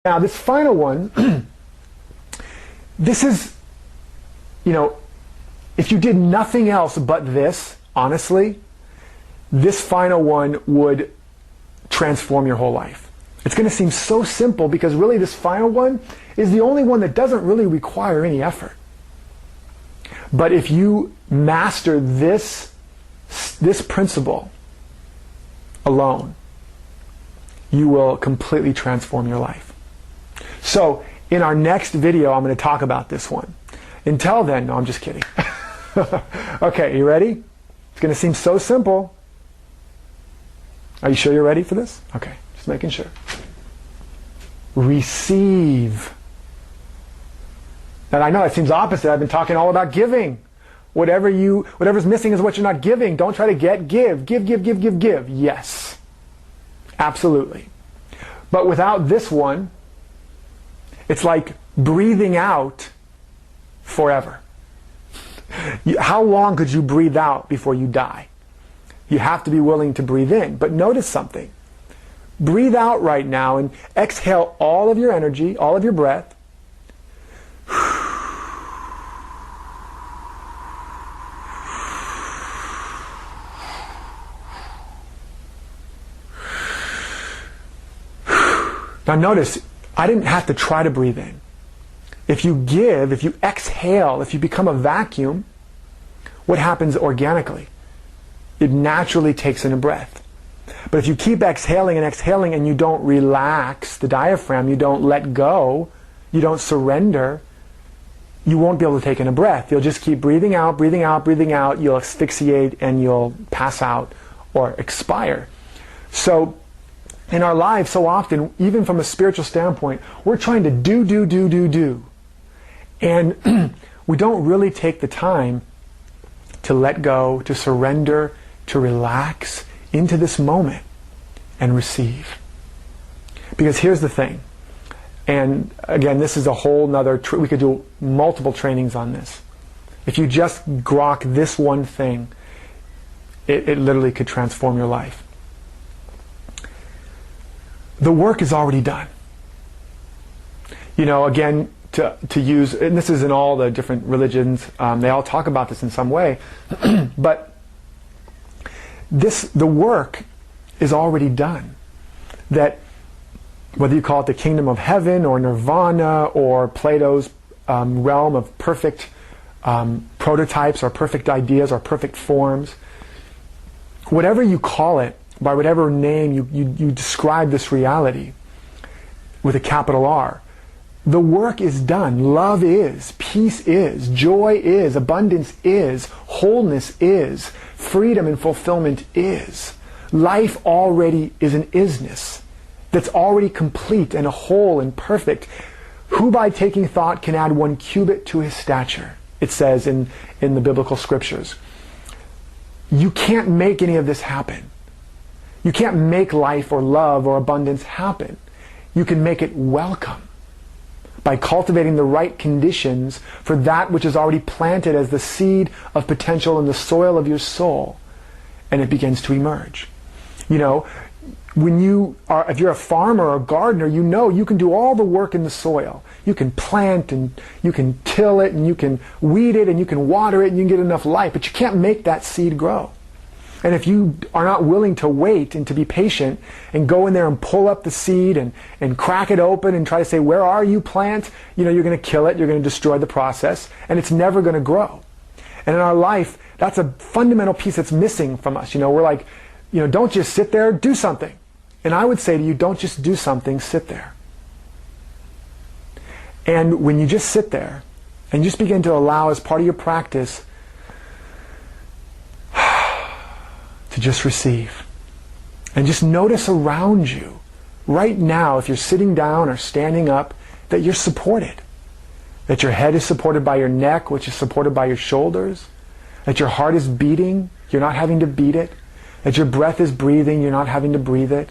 Now, this final one, this is, if you did nothing else but this, honestly, this final one would transform your whole life. It's going to seem so simple because really this final one is the only one that doesn't really require any effort. But if you master this principle alone, you will completely transform your life. So in our next video, I'm going to talk about this one. Until then, no, I'm just kidding. Okay, you ready? It's going to seem so simple. Are you sure you're ready for this? Okay, just making sure. Receive. And I know it seems opposite. I've been talking all about giving. Whatever's missing is what you're not giving. Don't try to give. Give. Yes. Absolutely. But without this one, it's like breathing out forever. How long could you breathe out before you die? You have to be willing to breathe in. But notice something. Breathe out right now and exhale all of your energy, all of your breath. Now notice, I didn't have to try to breathe in. If you give, if you exhale, if you become a vacuum, what happens organically? It naturally takes in a breath. But if you keep exhaling and you don't relax the diaphragm, you don't let go, you don't surrender, you won't be able to take in a breath. You'll just keep breathing out, you'll asphyxiate and you'll pass out or expire. So in our lives, so often, even from a spiritual standpoint, we're trying to do. And we don't really take the time to let go, to surrender, to relax into this moment and receive. Because here's the thing. And again, this is a whole nother, we could do multiple trainings on this. If you just grok this one thing, it literally could transform your life. The work is already done. Again, to use, and this is in all the different religions, they all talk about this in some way, but the work is already done. That whether you call it the kingdom of heaven or nirvana or Plato's realm of perfect prototypes or perfect ideas or perfect forms, whatever you call it, by whatever name you describe this reality with a capital R, the work is done. Love is, peace is, joy is, abundance is, wholeness is, freedom and fulfillment is. Life already is an isness that's already complete and whole and perfect. Who by taking thought can add 1 cubit to his stature? It says in the biblical scriptures. You can't make any of this happen. You can't make life or love or abundance happen. You can make it welcome by cultivating the right conditions for that which is already planted as the seed of potential in the soil of your soul, and it begins to emerge. If you're a farmer or a gardener, you can do all the work in the soil. You can plant and you can till it and you can weed it and you can water it and you can get enough light, but you can't make that seed grow. And if you are not willing to wait and to be patient and go in there and pull up the seed and crack it open and try to say, where are you, plant? You're going to kill it, you're going to destroy the process, and it's never going to grow. And in our life, that's a fundamental piece that's missing from us. We're like, don't just sit there, do something. And I would say to you, don't just do something, sit there. And when you just sit there and just begin to allow as part of your practice to just receive. And just notice around you, right now, if you're sitting down or standing up, that you're supported. That your head is supported by your neck, which is supported by your shoulders. That your heart is beating, you're not having to beat it. That your breath is breathing, you're not having to breathe it.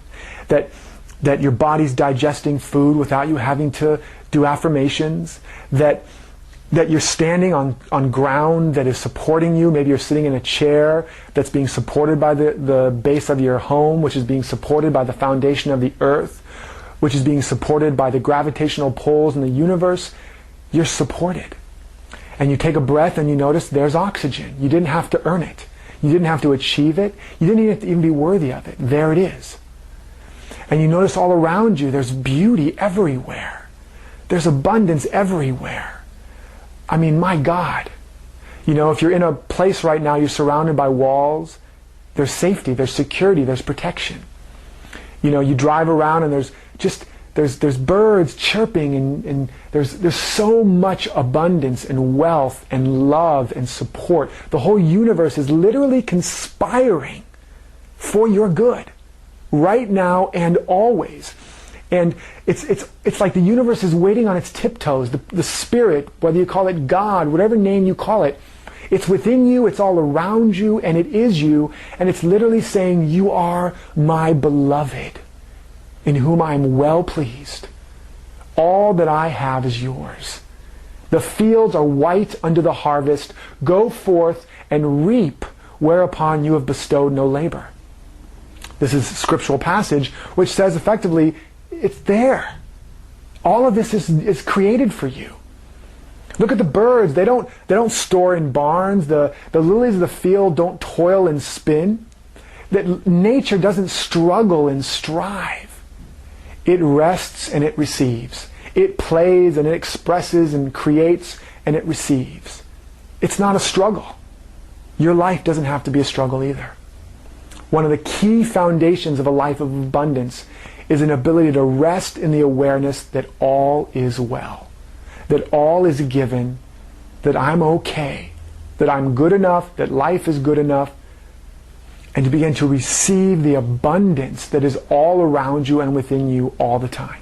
That your body's digesting food without you having to do affirmations. That you're standing on ground that is supporting you. Maybe you're sitting in a chair that's being supported by the base of your home, which is being supported by the foundation of the earth. which is being supported by the gravitational pulls in the universe, you're supported. And you take a breath and you notice there's oxygen. You didn't have to earn it. You didn't have to achieve it. You didn't have to even be worthy of it. There it is. And you notice all around you there's beauty everywhere. There's abundance everywhere. I mean, my God. You know, if you're in a place right now, you're surrounded by walls, there's safety, there's security, there's protection. You know, you drive around and there's birds chirping and there's so much abundance and wealth and love and support. The whole universe is literally conspiring for your good, right now and always. And it's like the universe is waiting on its tiptoes. The spirit, whether you call it God, whatever name you call it, it's within you, it's all around you, and it is you, and it's literally saying, you are my beloved, in whom I am well pleased. All that I have is yours. The fields are white unto the harvest. Go forth and reap whereupon you have bestowed no labor. This is a scriptural passage which says effectively, it's there. All of this is created for you. Look at the birds. They don't store in barns. The lilies of the field don't toil and spin. That nature doesn't struggle and strive. It rests and it receives. It plays and it expresses and creates and it receives. It's not a struggle. Your life doesn't have to be a struggle either. One of the key foundations of a life of abundance is an ability to rest in the awareness that all is well, that all is given, that I'm okay, that I'm good enough, that life is good enough, and to begin to receive the abundance that is all around you and within you all the time.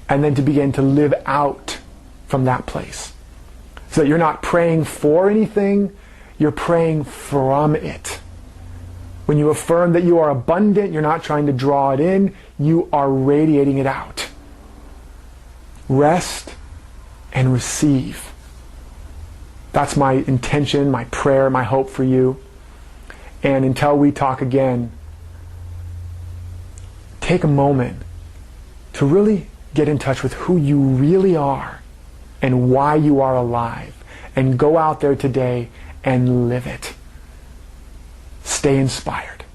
And then to begin to live out from that place. So that you're not praying for anything, you're praying from it. When you affirm that you are abundant, you're not trying to draw it in, you are radiating it out. Rest and receive. That's my intention, my prayer, my hope for you. And until we talk again, take a moment to really get in touch with who you really are and why you are alive. And go out there today and live it. Stay inspired.